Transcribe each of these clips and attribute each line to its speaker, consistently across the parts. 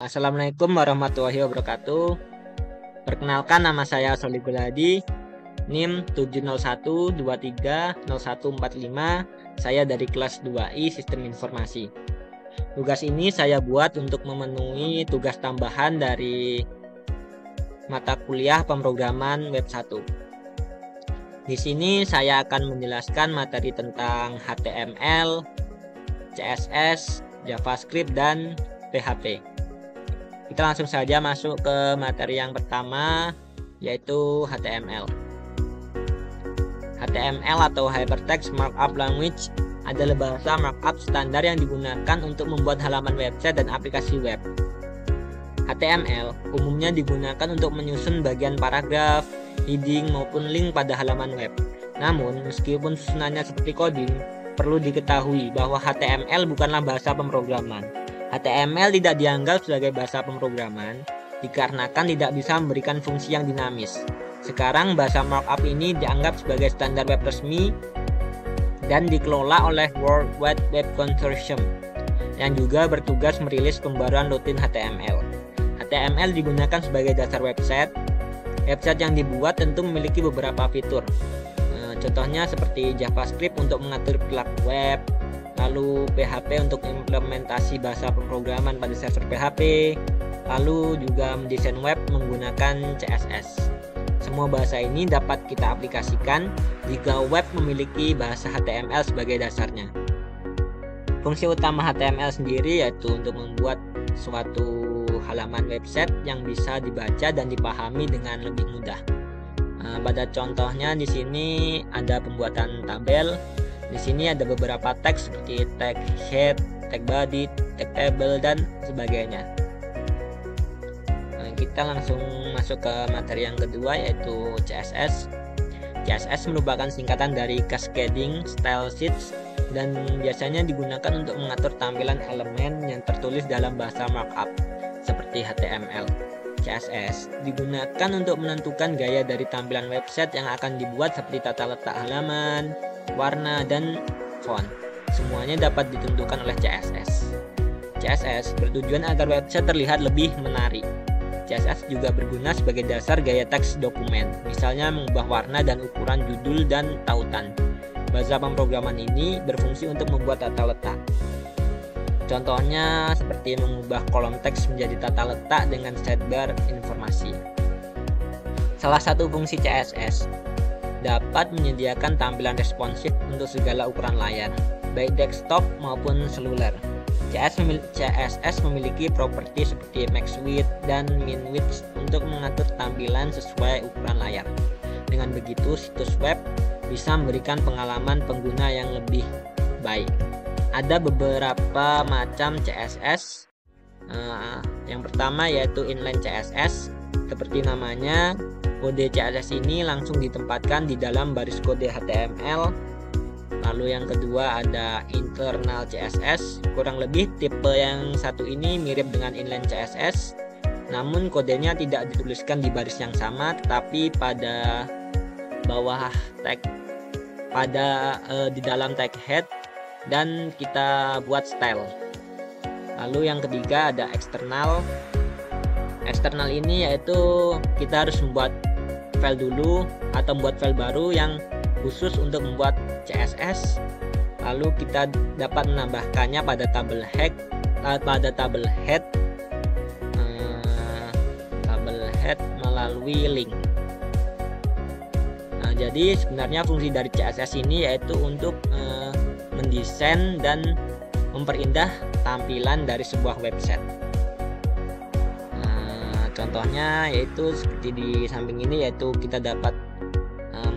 Speaker 1: Assalamualaikum warahmatullahi wabarakatuh. Perkenalkan, nama saya Soligul Hadi, NIM 701230145. Saya dari kelas 2I Sistem Informasi. Tugas ini saya buat untuk memenuhi tugas tambahan dari mata kuliah pemrograman web 1. Di sini saya akan menjelaskan materi tentang HTML, CSS, JavaScript, dan PHP. Kita langsung saja masuk ke materi yang pertama, yaitu HTML. HTML atau Hypertext Markup Language adalah bahasa markup standar yang digunakan untuk membuat halaman website dan aplikasi web. HTML umumnya digunakan untuk menyusun bagian paragraf, heading, maupun link pada halaman web. Namun, meskipun susunannya seperti coding, perlu diketahui bahwa HTML bukanlah bahasa pemrograman. HTML tidak dianggap sebagai bahasa pemrograman dikarenakan tidak bisa memberikan fungsi yang dinamis. Sekarang bahasa markup ini dianggap sebagai standar web resmi dan dikelola oleh World Wide Web Consortium yang juga bertugas merilis pembaruan rutin HTML. HTML digunakan sebagai dasar website. Website yang dibuat tentu memiliki beberapa fitur. Contohnya seperti JavaScript untuk mengatur perilaku web, lalu PHP untuk implementasi bahasa pemrograman pada server PHP, lalu juga mendesain web menggunakan CSS. Semua bahasa ini dapat kita aplikasikan jika web memiliki bahasa HTML sebagai dasarnya. Fungsi utama HTML sendiri yaitu untuk membuat suatu halaman website yang bisa dibaca dan dipahami dengan lebih mudah. Pada contohnya di sini ada pembuatan tabel. Di sini ada beberapa teks seperti tag head, tag body, tag table, dan sebagainya. Kita langsung masuk ke materi yang kedua, yaitu CSS. CSS merupakan singkatan dari Cascading Style Sheets dan biasanya digunakan untuk mengatur tampilan elemen yang tertulis dalam bahasa markup seperti HTML. CSS digunakan untuk menentukan gaya dari tampilan website yang akan dibuat seperti tata letak halaman, warna, dan font. Semuanya dapat ditentukan oleh CSS. CSS bertujuan agar website terlihat lebih menarik. CSS juga berguna sebagai dasar gaya teks dokumen, misalnya mengubah warna dan ukuran judul dan tautan. Bahasa pemrograman ini berfungsi untuk membuat tata letak. Contohnya seperti mengubah kolom teks menjadi tata letak dengan sidebar informasi. Salah satu fungsi CSS dapat menyediakan tampilan responsif untuk segala ukuran layar, baik desktop maupun seluler. CSS memiliki properti seperti max width dan min width untuk mengatur tampilan sesuai ukuran layar. Dengan begitu, situs web bisa memberikan pengalaman pengguna yang lebih baik. Ada beberapa macam CSS. Yang pertama yaitu inline CSS. Seperti namanya, kode CSS ini langsung ditempatkan di dalam baris kode HTML. Lalu yang kedua ada internal CSS. Kurang lebih tipe yang satu ini mirip dengan inline CSS, namun kodenya tidak dituliskan di baris yang sama, tetapi pada bawah tag, di dalam tag head, dan kita buat style. Lalu yang ketiga ada eksternal. Eksternal ini yaitu kita harus membuat file dulu atau membuat file baru yang khusus untuk membuat CSS. Lalu kita dapat menambahkannya pada tabel head, melalui link. Jadi sebenarnya fungsi dari CSS ini yaitu untuk mendesain dan memperindah tampilan dari sebuah website. Contohnya yaitu seperti di samping ini, yaitu kita dapat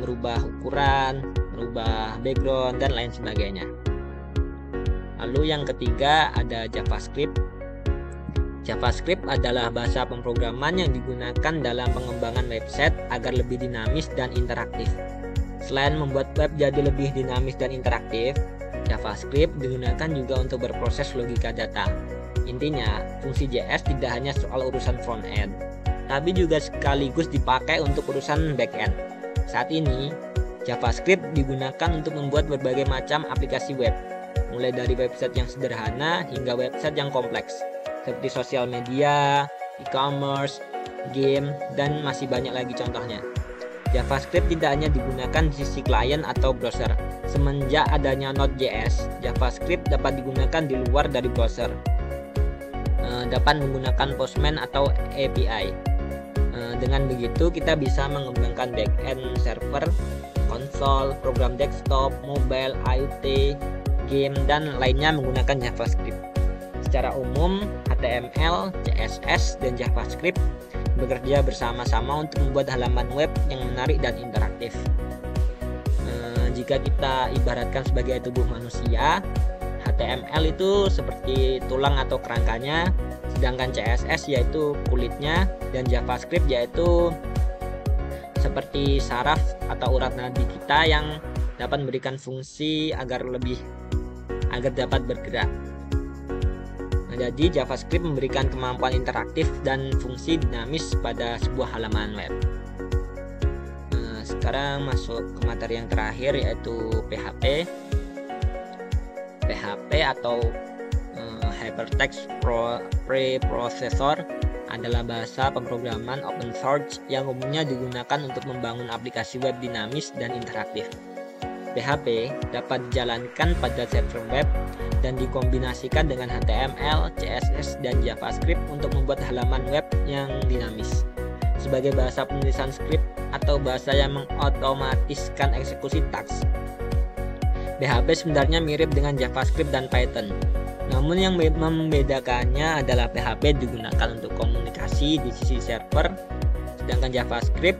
Speaker 1: merubah ukuran, merubah background, dan lain sebagainya. Lalu yang ketiga ada JavaScript. JavaScript adalah bahasa pemrograman yang digunakan dalam pengembangan website agar lebih dinamis dan interaktif. Selain membuat web jadi lebih dinamis dan interaktif, JavaScript digunakan juga untuk berproses logika data. Intinya, fungsi JS tidak hanya soal urusan front end, tapi juga sekaligus dipakai untuk urusan back end. Saat ini, JavaScript digunakan untuk membuat berbagai macam aplikasi web, mulai dari website yang sederhana hingga website yang kompleks. seperti sosial media, e-commerce, game, dan masih banyak lagi contohnya. JavaScript tidak hanya digunakan di sisi klien atau browser. Semenjak adanya Node.js, JavaScript dapat digunakan di luar dari browser. Dapat menggunakan Postman atau API. Dengan begitu kita bisa mengembangkan backend server, konsol, program desktop, mobile, IoT, game, dan lainnya menggunakan JavaScript. Secara umum, HTML, CSS, dan JavaScript bekerja bersama-sama untuk membuat halaman web yang menarik dan interaktif. Jika kita ibaratkan sebagai tubuh manusia, HTML itu seperti tulang atau kerangkanya, sedangkan CSS yaitu kulitnya, dan JavaScript yaitu seperti saraf atau urat nadi kita yang dapat memberikan fungsi agar dapat bergerak. Jadi JavaScript memberikan kemampuan interaktif dan fungsi dinamis pada sebuah halaman web. Sekarang masuk ke materi yang terakhir, yaitu PHP. PHP atau Hypertext Preprocessor adalah bahasa pemrograman open source yang umumnya digunakan untuk membangun aplikasi web dinamis dan interaktif. PHP dapat dijalankan pada server web dan dikombinasikan dengan HTML, CSS, dan JavaScript untuk membuat halaman web yang dinamis. Sebagai bahasa penulisan skrip atau bahasa yang mengotomatiskan eksekusi taks, PHP sebenarnya mirip dengan JavaScript dan Python. Namun yang membedakannya adalah PHP digunakan untuk komunikasi di sisi server, sedangkan JavaScript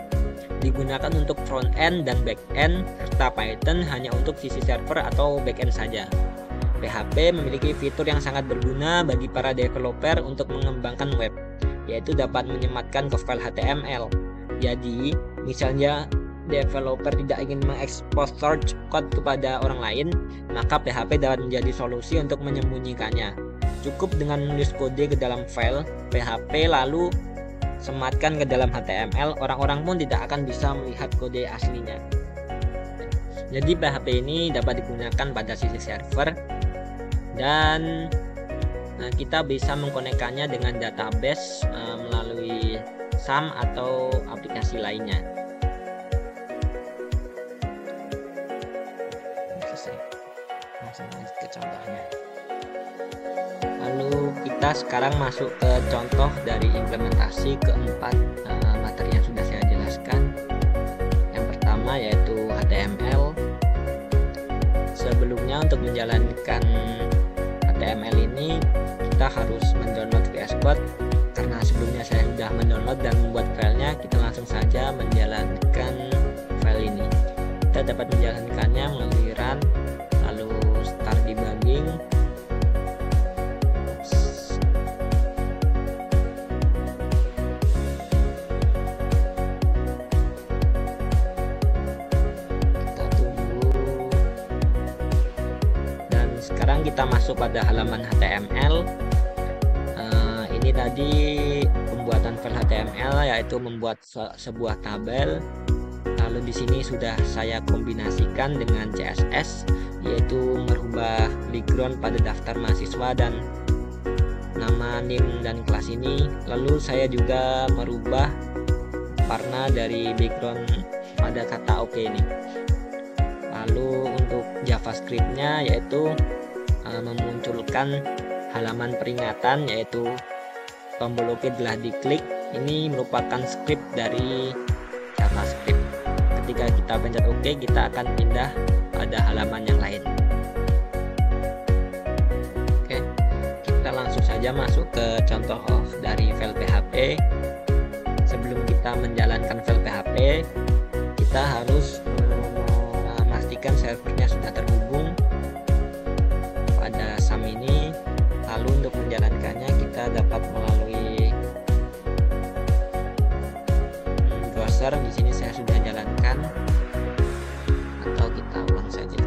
Speaker 1: digunakan untuk front end dan back end, serta Python hanya untuk sisi server atau back end saja. PHP memiliki fitur yang sangat berguna bagi para developer untuk mengembangkan web, yaitu dapat menyematkan ke file HTML. Jadi, misalnya developer tidak ingin mengekspos source code kepada orang lain, maka PHP dapat menjadi solusi untuk menyembunyikannya. Cukup dengan menulis kode ke dalam file PHP lalu sematkan ke dalam HTML, orang-orang pun tidak akan bisa melihat kode aslinya. Jadi PHP ini dapat digunakan pada sisi server dan kita bisa mengkonekkannya dengan database melalui SAM atau aplikasi lainnya. Langsung ke contohnya. Lalu kita sekarang masuk ke contoh dari implementasi keempat materi yang sudah saya jelaskan. Yang pertama yaitu HTML. Sebelumnya untuk menjalankan HTML ini kita harus mendownload VS Code. Karena sebelumnya saya sudah mendownload dan membuat filenya, kita langsung saja menjalankan file ini. Kita dapat menjalankannya melalui run, lalu start debugging. Sekarang kita masuk pada halaman HTML. Ini tadi pembuatan file HTML, yaitu membuat sebuah tabel. Lalu di sini sudah saya kombinasikan dengan CSS, yaitu merubah background pada daftar mahasiswa dan nama, NIM, dan kelas ini. Lalu saya juga merubah warna dari background pada kata OK ini. Lalu untuk JavaScript-nya yaitu memunculkan halaman peringatan, yaitu tombol OK telah diklik. Ini merupakan script dari JavaScript. Ketika kita pencet OK, kita akan pindah pada halaman yang lain. Oke, kita langsung saja masuk ke contoh dari file PHP. Sebelum kita menjalankan file PHP, kita harus memastikan servernya sudah terhubung pada SAM ini. Lalu untuk menjalankannya kita dapat melalui browser. Di sini saya sudah jalankan, atau kita ulang saja.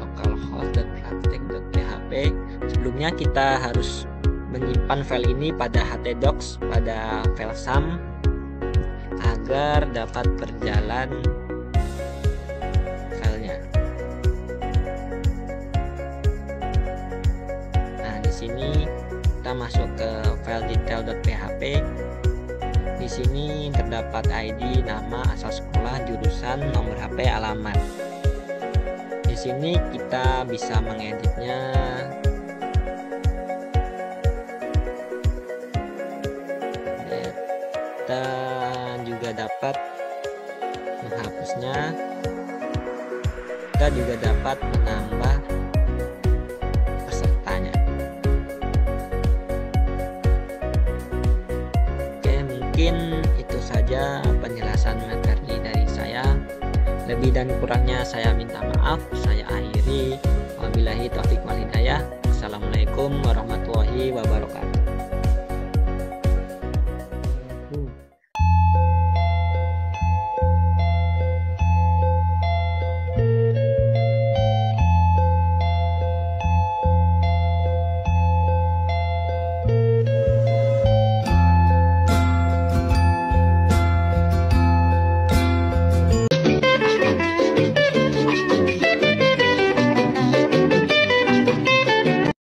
Speaker 1: localhost.praktek.php. Sebelumnya kita harus menyimpan file ini pada htdocs, pada file SAM, agar dapat berjalan filenya. Nah, di sini kita masuk ke file detail.php. Di sini terdapat ID, nama, asal sekolah, jurusan, nomor HP, alamat. Di sini kita bisa mengeditnya. Kita juga dapat menghapusnya. Kita juga dapat menambah pesertanya. Oke, mungkin itu saja penjelasan materi dari saya. Lebih dan kurangnya saya minta maaf. Saya akhiri. Wabillahi taufiq wal hidayah. Assalamualaikum warahmatullahi wabarakatuh.